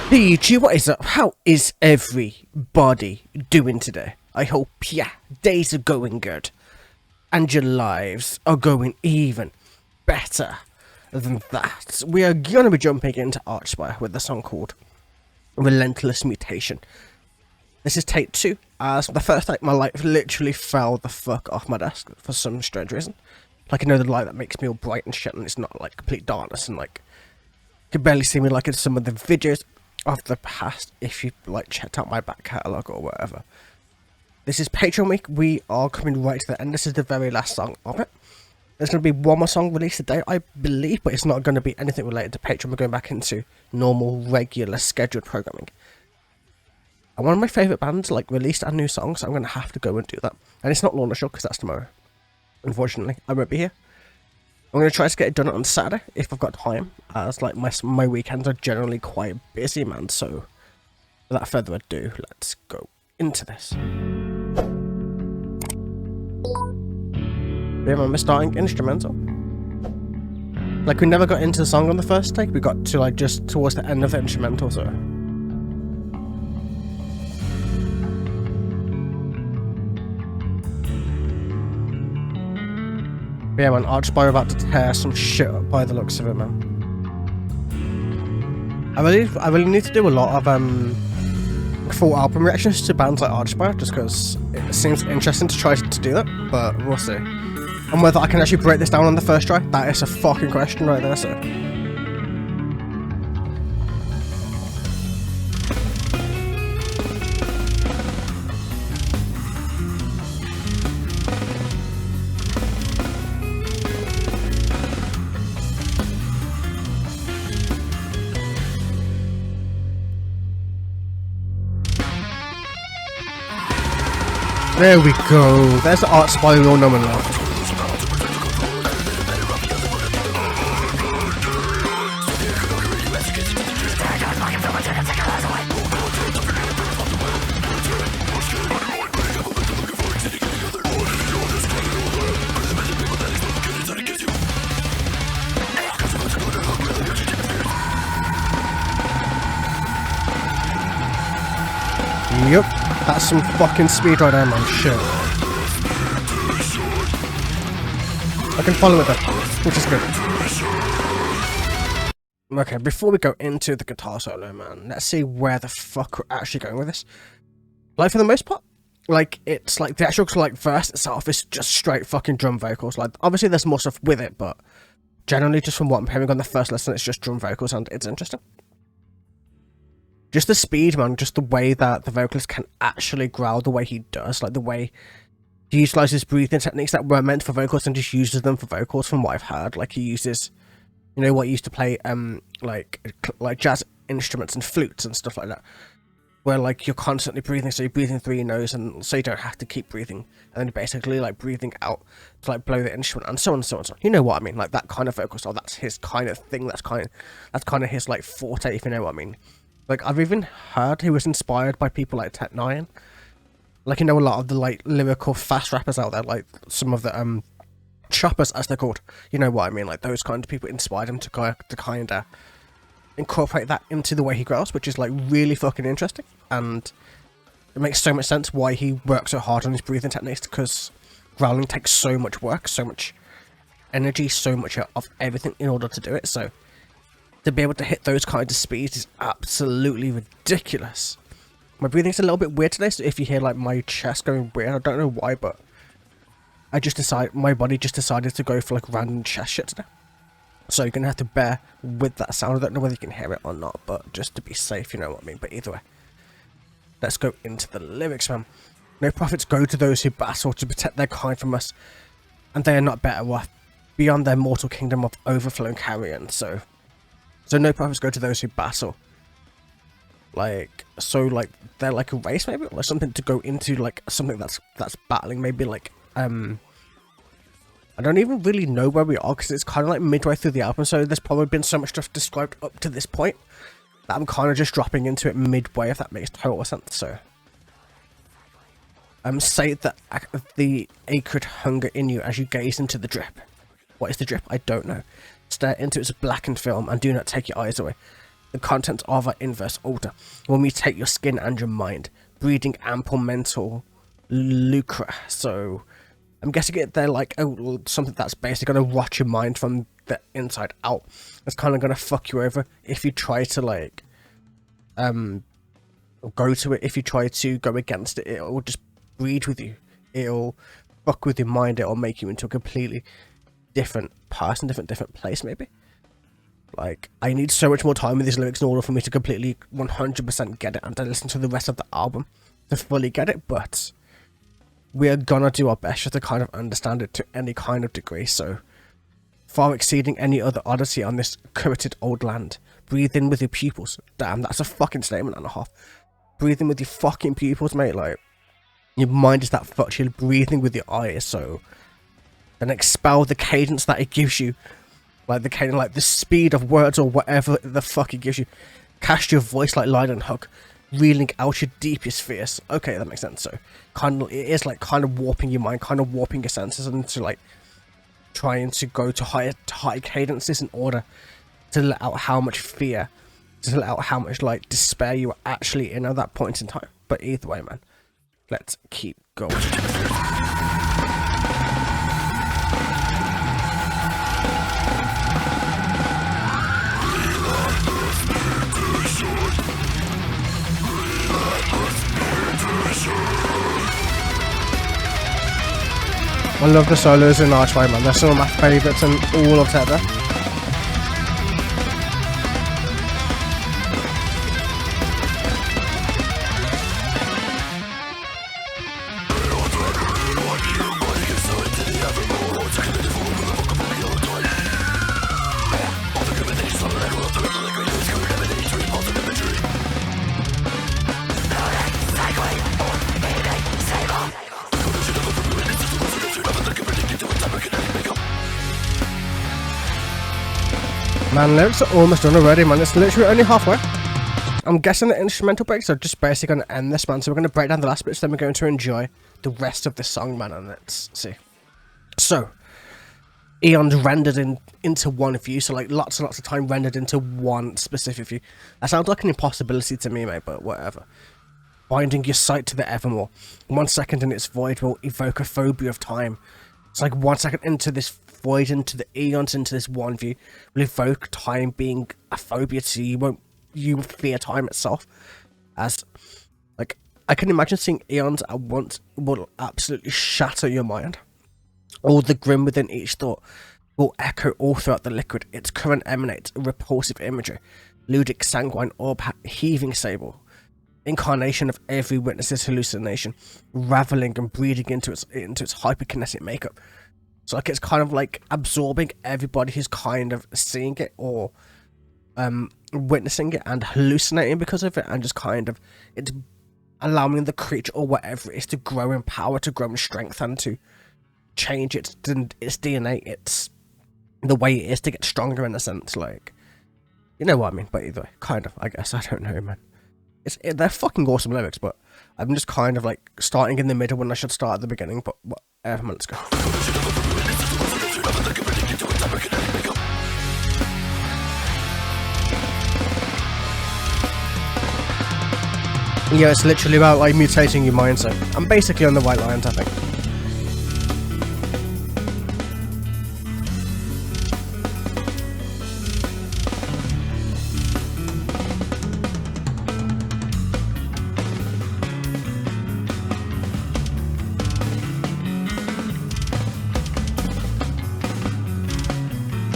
PG, what is up? How is everybody doing today? I hope, yeah, days are going good. And your lives are going even better than that. We are going to be jumping into Archspire with a song called Relentless Mutation. This is take 2, as the first take my light literally fell the fuck off my desk for some strange reason. Like, the light that makes me all bright and shit, and it's not like complete darkness, and like, you can barely see me like in some of the videos of the past if you like checked out my back catalogue or whatever. This is Patreon week. We are coming right to the end. This is the very last song of it. There's going to be one more song released today, I believe, but it's not going to be anything related to Patreon. We're going back into normal, regular, scheduled programming. And one of my favourite bands like released a new song, so I'm going to have to go and do that. And it's not Lorna Shore because that's tomorrow. Unfortunately, I won't be here. I'm going to try to get it done on Saturday if I've got time, as like my weekends are generally quite busy, man. So without further ado, let's go into this. Remember starting instrumental. Like, we never got into the song on the first take. We got to like just towards the end of the instrumental, so. But yeah, man, Archspire about to tear some shit up by the looks of it, man. I really need to do a lot of full album reactions to bands like Archspire, just because it seems interesting to try to do that, but we'll see. And whether I can actually break this down on the first try, that is a fucking question right there, so. There we go. There's the Archspire we all know and love. Yep. That's some fucking speed right there, man. Shit. I can follow it though, which is good. Okay, before we go into the guitar solo, man, let's see where the fuck we're actually going with this. Like, for the most part, like, it's like the actual like verse itself is just straight fucking drum vocals. Like, obviously there's more stuff with it, but generally just from what I'm hearing on the first listen, it's just drum vocals and it's interesting. Just the speed, man, just the way that the vocalist can actually growl the way he does, like the way he utilizes breathing techniques that were meant for vocals and just uses them for vocals from what I've heard. Like, he uses, you know, what he used to play, like jazz instruments and flutes and stuff like that, where like you're constantly breathing, so you're breathing through your nose and so you don't have to keep breathing, and then you're basically like breathing out to like blow the instrument and so on and so on and so on. You know what I mean? Like that kind of vocal style, that's his kind of thing, that's kind of his like forte, if you know what I mean. Like, I've even heard he was inspired by people like Tech 9. Like, you know, a lot of the, like, lyrical fast rappers out there, like, some of the, choppers, as they're called. You know what I mean? Like, those kind of people inspired him to kind of incorporate that into the way he growls, which is, like, really fucking interesting. And it makes so much sense why he works so hard on his breathing techniques, because growling takes so much work, so much energy, so much of everything in order to do it, so to be able to hit those kinds of speeds is absolutely ridiculous. My breathing's a little bit weird today, so if you hear like my chest going weird, I don't know why, but my body just decided to go for like random chest shit today. So you're gonna have to bear with that sound. I don't know whether you can hear it or not, but just to be safe, you know what I mean. But either way, let's go into the lyrics, man. No prophets go to those who battle to protect their kind from us, and they are not better off beyond their mortal kingdom of overflowing carrion. So no prophets go to those who battle. Like, so like they're like a race maybe, or something to go into, like something that's battling. Maybe like I don't even really know where we are because it's kind of like midway through the album. So there's probably been so much stuff described up to this point that I'm kind of just dropping into it midway, if that makes total sense. So say that the acrid hunger in you as you gaze into the drip. What is the drip? I don't know. Stare into its blackened film and do not take your eyes away. the content of our inverse order will mutate your skin and your mind, breeding ample mental lucre. So I'm guessing they're like something that's basically going to rot your mind from the inside out. It's kind of going to fuck you over if you try to like go to it. If you try to go against it, it'll just breed with you. It'll fuck with your mind. It'll make you into a completely different person, different place maybe. Like, I need so much more time with these lyrics in order for me to completely 100% get it and to listen to the rest of the album to fully get it, but we are gonna do our best just to kind of understand it to any kind of degree. So far exceeding any other odyssey on this coveted old land. Breathe in with your pupils. Damn, that's a fucking statement and a half. Breathe in with your fucking pupils, mate. Like, your mind is that fucked. You're breathing with your eyes, so then expel the cadence that it gives you. Like the cadence, like the speed of words or whatever the fuck it gives you. Cast your voice like Lionel Hook, reeling out your deepest fears. Okay, that makes sense. So kind of, it is like kind of warping your mind, kind of warping your senses into like trying to go to high cadences in order to let out how much fear, to let out how much like despair you are actually in at that point in time. But either way, man, let's keep going. I love the solos in Archspire, man. They're some of my favourites in all of Tether. Man, lyrics are almost done already, man. It's literally only halfway. I'm guessing the instrumental breaks are just basically going to end this, man. So we're going to break down the last bits, then we're going to enjoy the rest of the song, man. And let's see. So, eons rendered into one view. So, like, lots and lots of time rendered into one specific view. That sounds like an impossibility to me, mate, but whatever. Binding your sight to the evermore. 1 second in its void will evoke a phobia of time. It's like 1 second into this void, into the eons, into this one view will evoke time being a phobia to you. You fear time itself. As like, I can imagine seeing eons at once will absolutely shatter your mind. All the grim within each thought will echo all throughout the liquid. Its current emanates a repulsive imagery, ludic sanguine orb, heaving sable, incarnation of every witness's hallucination, raveling and breeding into its hyperkinetic makeup. So like, it's kind of like absorbing everybody who's kind of seeing it or witnessing it and hallucinating because of it, and just kind of it's allowing the creature or whatever it is to grow in power, to grow in strength, and to change its DNA, it's the way it is to get stronger in a sense. Like, you know what I mean? But either way, kind of, I guess. I don't know, man. They're fucking awesome lyrics, but I'm just kind of like starting in the middle when I should start at the beginning. But whatever, man, let's go. Yeah, it's literally about like mutating your mindset. I'm basically on the right lines, I think.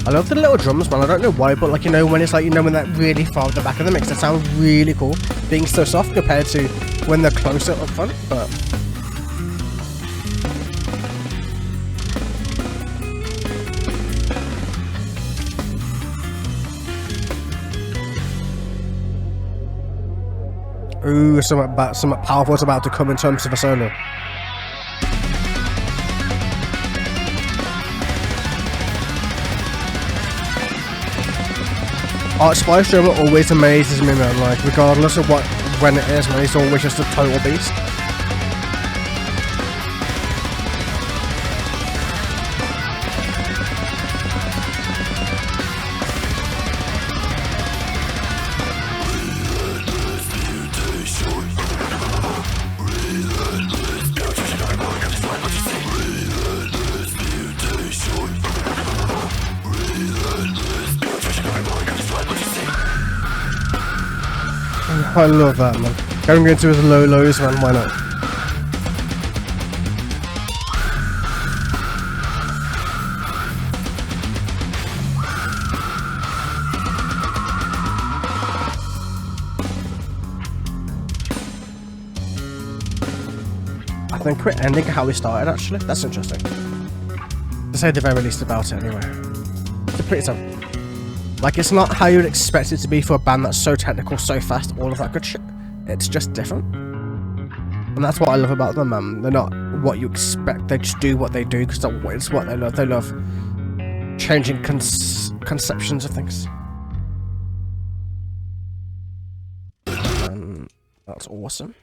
I love the little drums, man. I don't know why, but like, you know, when it's like, you know, when they're really far at the back of the mix, that sounds really cool, being so soft compared to when they're closer up front. But ooh, something powerful is about to come in terms of a solo. Archspire's drummer always amazes me, man. Like, regardless of when it is, man, he's always just a total beast. I love that, man. Going into his low lows, man, why not? I think we're ending how we started, actually. That's interesting. To say the very least about it, anyway. It's a pretty tough. Like, it's not how you'd expect it to be for a band that's so technical, so fast, all of that good shit. It's just different. And that's what I love about them, man. They're not what you expect. They just do what they do because it's what they love. They love changing conceptions of things. And that's awesome.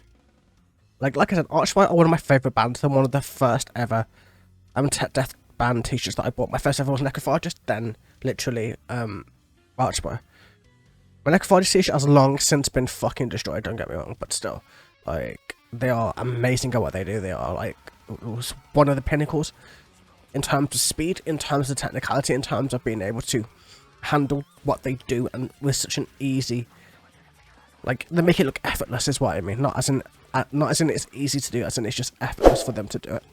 Like I said, Archspire are one of my favourite bands. They're one of the first ever tech death band t-shirts that I bought. My first ever was Necrophagist, then literally Archspire. My Necrophagist t-shirt has long since been fucking destroyed, don't get me wrong, but still, like, they are amazing at what they do. They are, like, one of the pinnacles in terms of speed, in terms of technicality, in terms of being able to handle what they do, and with such an easy, like, they make it look effortless is what I mean, not as in it's easy to do, as in it's just effortless for them to do it.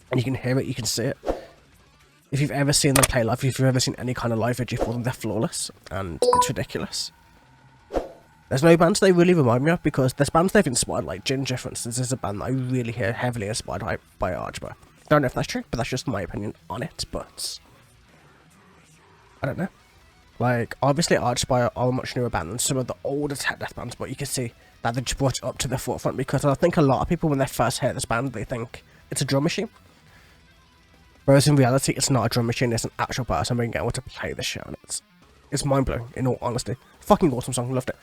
And you can hear it, you can see it. If you've ever seen them play live, if you've ever seen any kind of live video for them, they're flawless, and it's ridiculous. There's no bands they really remind me of, because there's bands they've inspired, like Ginger, for instance, is a band that I really hear heavily inspired by Archspire. Don't know if that's true, but that's just my opinion on it, but I don't know. Like, obviously Archspire are a much newer band than some of the older tech death bands, but you can see that they just brought it up to the forefront, because I think a lot of people, when they first hear this band, they think it's a drum machine. Whereas in reality, it's not a drum machine, it's an actual person being able to play the shit on it. It's mind-blowing, in all honesty. Fucking awesome song, loved it.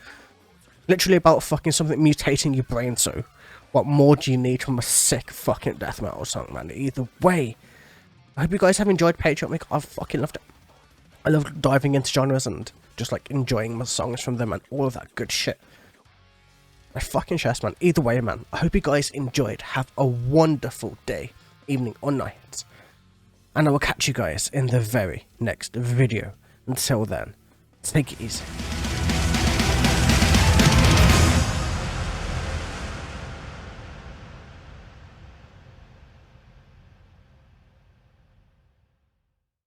Literally about fucking something mutating your brain, so what more do you need from a sick fucking death metal song, man? Either way, I hope you guys have enjoyed Patriot Week. I've fucking loved it. I love diving into genres and just like enjoying the songs from them and all of that good shit. My fucking chest, man. Either way, man, I hope you guys enjoyed. Have a wonderful day, evening or night. And I will catch you guys in the very next video. Until then, take it easy.